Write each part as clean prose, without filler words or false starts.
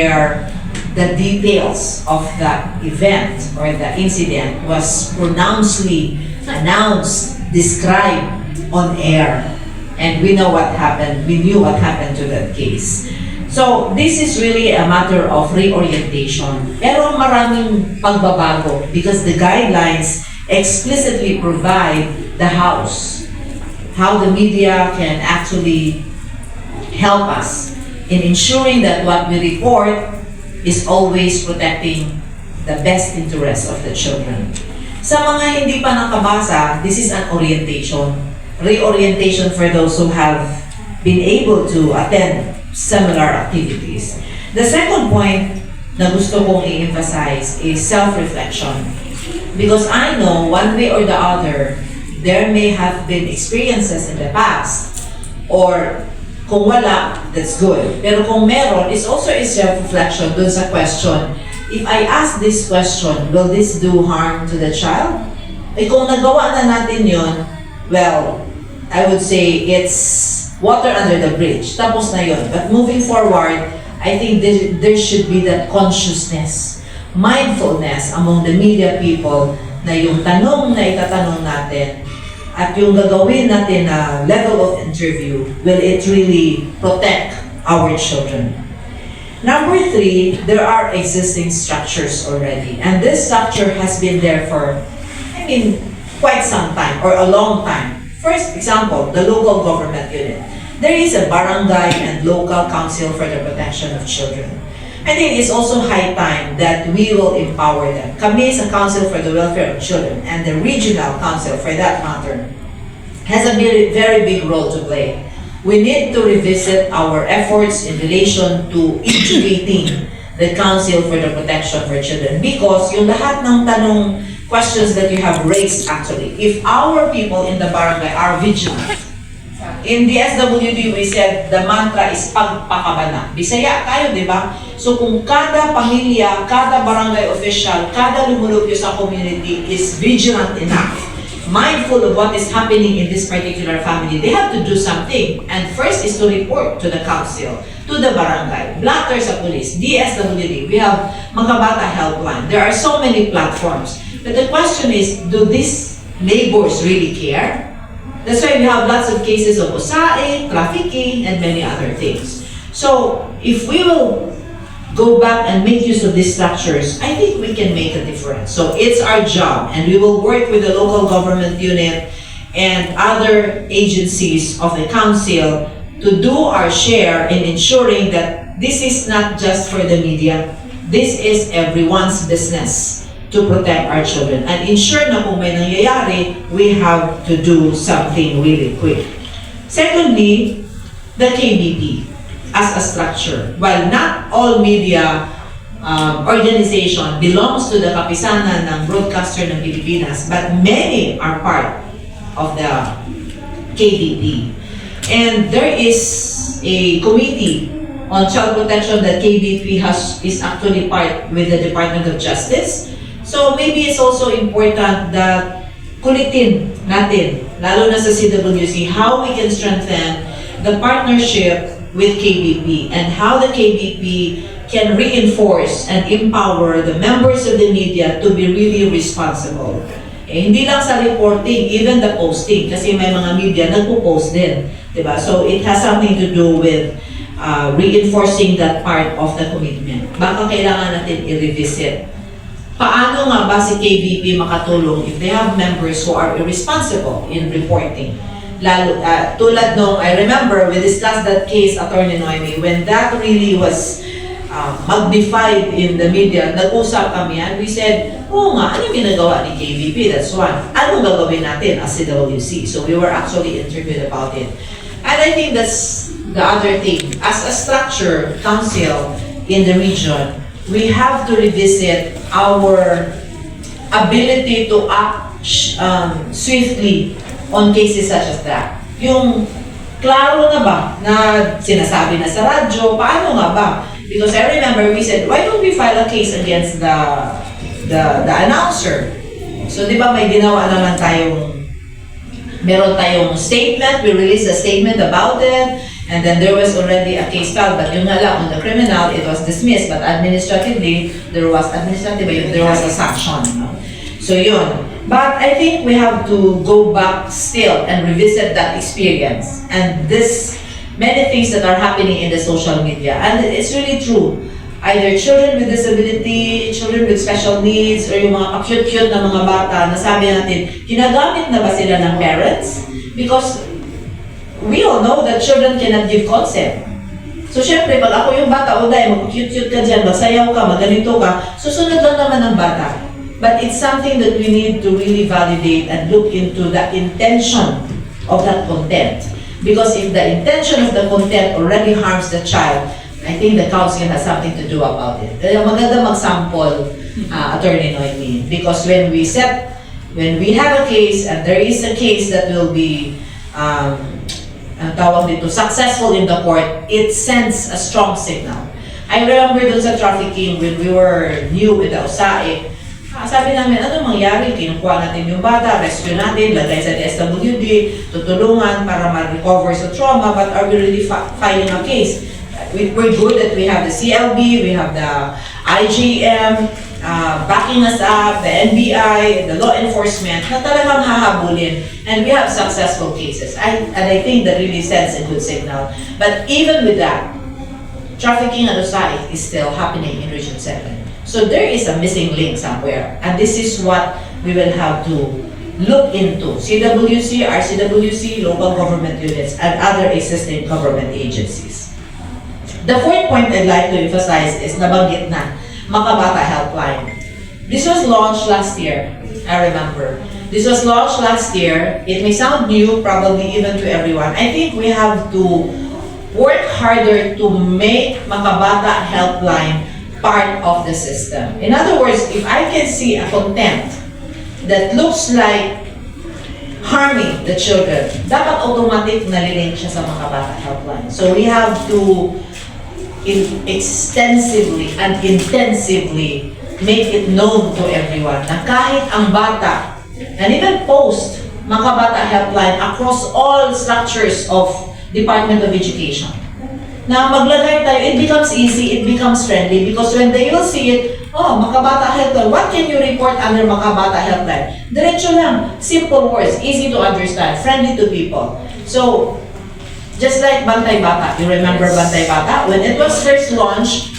where the details of the event or the incident was pronouncedly announced, described on air. And we know what happened, we knew what happened to that case. So this is really a matter of reorientation. Pero maraming pagbabago because the guidelines explicitly provide the House, how the media can actually help us in ensuring that what we report is always protecting the best interest of the children. Sa mga hindi pa nakabasa, this is an orientation, reorientation for those who have been able to attend similar activities. The second point na gusto kong i-emphasize is self-reflection. Because I know one way or the other, there may have been experiences in the past, or kung wala, that's good. Pero kung meron, it's also a self-reflection dun sa question, if I ask this question, will this do harm to the child? Eh kung nagawa na natin yun, well, I would say it's water under the bridge. Tapos na yun. But moving forward, I think there should be that consciousness, mindfulness among the media people na yung tanong na itatanong natin at yung gagawin natin na level of interview, will it really protect our children? Number 3, there are existing structures already. And this structure has been there for, quite some time or a long time. First example, the local government unit. There is a barangay and local council for the protection of children. I think it's also high time that we will empower them. Kami sa Council for the Welfare of Children and the Regional Council for that matter has a very, very big role to play. We need to revisit our efforts in relation to integrating the Council for the Protection for Children because yung lahat ng tanong questions that you have raised actually, if our people in the barangay are vigilant, in the SWD we said the mantra is pagpakabana. Bisaya kayo, di ba? So kung kada pamilya, kada barangay official, kada lumulupyo sa community is vigilant enough, mindful of what is happening in this particular family, they have to do something. And first is to report to the council, to the barangay, blatter sa police, DSWD, we have Makabata Helpline. There are so many platforms. But the question is, do these neighbors really care? That's why we have lots of cases of usae, trafficking, and many other things. So, if we will go back and make use of these structures, I think we can make a difference. So, it's our job, and we will work with the local government unit and other agencies of the council to do our share in ensuring that this is not just for the media, this is everyone's business to protect our children and ensure na kung may nangyayari, we have to do something really quick. Secondly, the KBP as a structure. While not all media organization belongs to the kapisanan ng broadcaster ng Pilipinas, but many are part of the KBP. And there is a committee on child protection that KBP is actually part with the Department of Justice. So maybe it's also important that kulitin natin, lalo na sa CWC, how we can strengthen the partnership with KBP and how the KBP can reinforce and empower the members of the media to be really responsible. Eh, hindi lang sa reporting, even the posting, kasi may mga media nagpo-post din, diba? So it has something to do with reinforcing that part of the commitment. Baka kailangan natin i-revisit. Paano nga ba si KBP makatulong if they have members who are irresponsible in reporting? Lalo, tulad nung, I remember we discussed that case, Attorney Noemi, when that really was magnified in the media, nag-usap kami and we said, oo nga, ano ginagawa ni KBP? That's one. Ano gagawin natin as CWC? So we were actually interviewed about it. And I think that's the other thing. As a structure, council in the region, we have to revisit our ability to act swiftly on cases such as that. Yung klaro na ba na sinasabi na sa radyo, paano nga ba? Because I remember we said, why don't we file a case against the announcer? So di ba may ginawa naman meron tayong statement, we released a statement about it, And then there was already a case filed, but yung nga lang, on the criminal, it was dismissed, but administratively, there was a sanction. No? So yun. But I think we have to go back still and revisit that experience. And many things that are happening in the social media. And it's really true. Either children with disability, children with special needs, or yung mga cute-cute na mga bata, nasabi natin, ginagamit na ba sila ng parents? Because we all know that children cannot give consent. So syempre, pag ako yung bata, Oday, mag-cute-cute ka dyan, magsayaw ka, maganito ka, susunod lang naman ng bata. But it's something that we need to really validate and look into the intention of that content. Because if the intention of the content already harms the child, I think the council has something to do about it. Maganda mag-sample, Attorney Noemi, because when we have a case and there is a case that will be successful in the court, it sends a strong signal. I remember dun sa trafficking when we were new with the USAID, sabi namin, ano mangyari? Kinukuha natin yung bata, rescue natin, lagay sa DSWD, tutulungan para ma-recover sa trauma, but are we really filing a case? We're good that we have the CLB, we have the IGM, backing us up, the NBI, the law enforcement, na talagang hahabulin. And we have successful cases. And I think that really sends a good signal. But even with that, trafficking at USAID is still happening in Region 7. So there is a missing link somewhere. And this is what we will have to look into. CWC, RCWC, local government units, and other existing government agencies. The fourth point I'd like to emphasize is nabanggit na, Makabata Helpline. This was launched last year, I remember. This was launched last year. It may sound new, probably even to everyone. I think we have to work harder to make Makabata Helpline part of the system. In other words, if I can see a content that looks like harming the children, dapat automatic nalilink siya sa Makabata Helpline. So we have to extensively and intensively make it known to everyone na kahit ang bata, and even post Makabata Helpline across all structures of Department of Education. Na maglagay tayo, it becomes easy, it becomes friendly, because when they will see it, oh, Makabata Helpline, what can you report under Makabata Helpline? Diretso lang, simple words, easy to understand, friendly to people. So, just like Bantay Bata, you remember Bantay Bata? When it was first launched,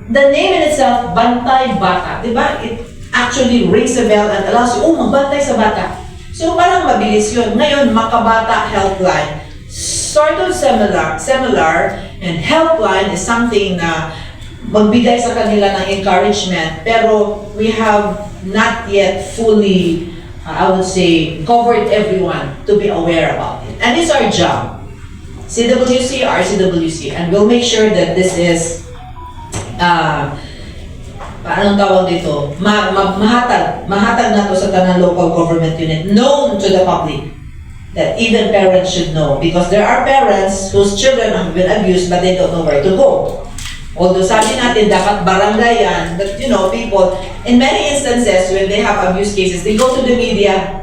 the name in itself, Bantay Bata, diba? It actually rings a bell and allows you, oh, magbantay sa bata. So parang mabilis yun. Ngayon, Makabata Helpline, sort of similar, and helpline is something na magbigay sa kanila ng encouragement, pero we have not yet fully, I would say, covered everyone to be aware about it. And it's our job. CWC, RCWC, and we'll make sure that this is, anong tawag dito, mahatag na to sa tanang local government unit, known to the public, that even parents should know, because there are parents whose children have been abused but they don't know where to go. Although sabi natin, dapat barangay yan, but people, in many instances, when they have abuse cases, they go to the media,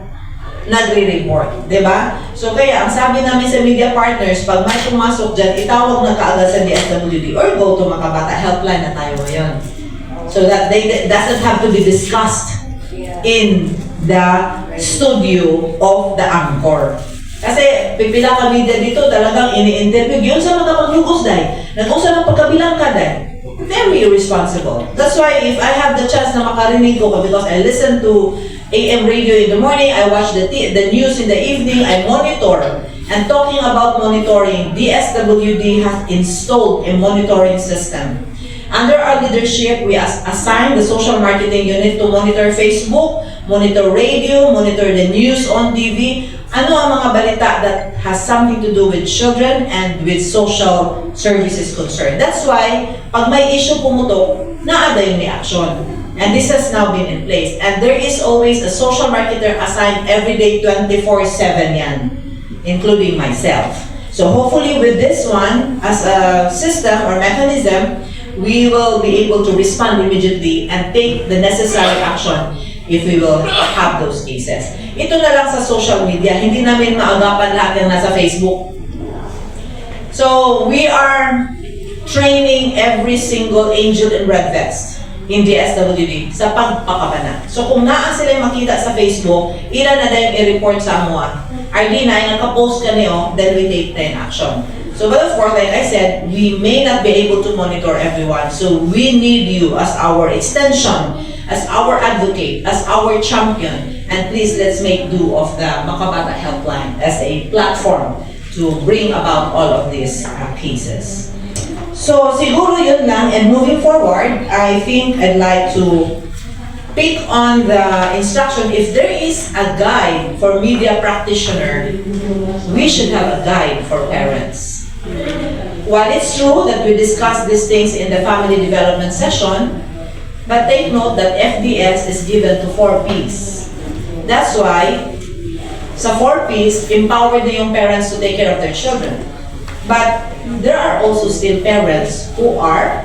nagre-report, di ba? So kaya, ang sabi namin sa media partners, pag may pumasok dyan, itawag na kaagad sa DSWD or go to Makabata Helpline na tayo ngayon. So that they doesn't have to be discussed in the studio of the anchor. Kasi pipila ka media dito, talagang ini-interview. Yun sa mga paglugos dahil. Nag-usa ng pagkabilang ka dahil. Very irresponsible. That's why if I have the chance na makarinig ko, because I listen to AM radio in the morning, I watch the news in the evening, I monitor. And talking about monitoring, DSWD has installed a monitoring system. Under our leadership, we assigned the social marketing unit to monitor Facebook, monitor radio, monitor the news on TV. Ano ang mga balita that has something to do with children and with social services concerned. That's why, pag may issue pumutok, naada yung reaction. And this has now been in place. And there is always a social marketer assigned every day 24/7 yan, including myself. So hopefully with this one, as a system or mechanism, we will be able to respond immediately and take the necessary action if we will have those cases. Ito na lang sa social media, hindi namin maagapan lahat yung nasa Facebook. So we are training every single angel in red vest in the SWD sa pagpakabana. So kung naa sila makita sa Facebook, ilan na dahil i-report sa amuan. RD na, naka-post ka niyo, then we take 10 action. So but of course, like I said, we may not be able to monitor everyone. So we need you as our extension, as our advocate, as our champion. And please, let's make do of the Makabata Helpline as a platform to bring about all of these cases. So siguro yun lang, and moving forward, I think I'd like to pick on the instruction. If there is a guide for media practitioner, we should have a guide for parents. While it's true that we discussed these things in the family development session, but take note that FDS is given to 4 Ps. That's why sa 4 Ps, empower na yung parents to take care of their children. But there are also still parents who are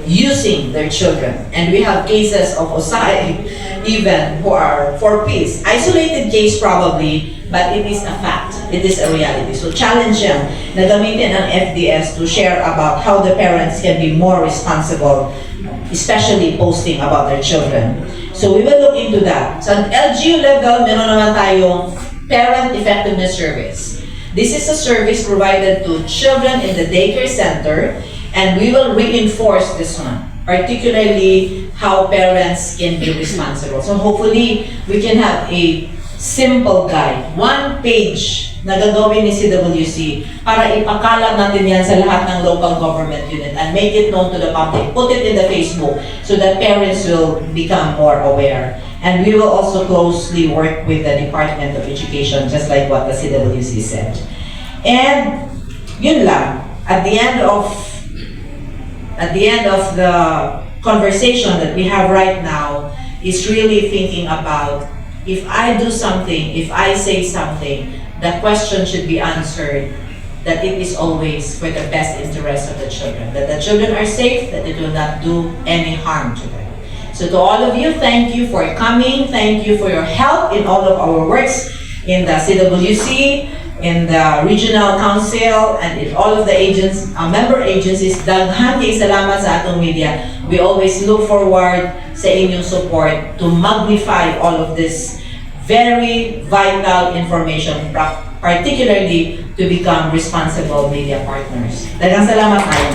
using their children. And we have cases of OSAI even who are 4 Ps. Isolated case probably, but it is a fact. It is a reality. So challenge them na gamitin ang FDS to share about how the parents can be more responsible, especially posting about their children. So we will look into that. Sa LGU level, meron naman tayong Parent Effectiveness Service. This is a service provided to children in the daycare center, and we will reinforce this one, particularly how parents can be responsible. So hopefully, we can have a simple guide, 1 page na gagawin ni CWC para ipakalat natin yan sa lahat ng local government unit and make it known to the public. Put it in the Facebook so that parents will become more aware. And we will also closely work with the Department of Education, just like what the CWC said. And yun lang, at the end of the conversation that we have right now is really thinking about, if I do something, if I say something, the question should be answered that it is always for the best interest of the children, that the children are safe, that it will not do any harm to them. So to all of you, thank you for coming. Thank you for your help in all of our works in the CWC, in the Regional Council, and in all of the member agencies. Daghan kay salamat sa atong media. We always look forward sa inyong support to magnify all of this very vital information, particularly to become responsible media partners. Daghang salamat kayo.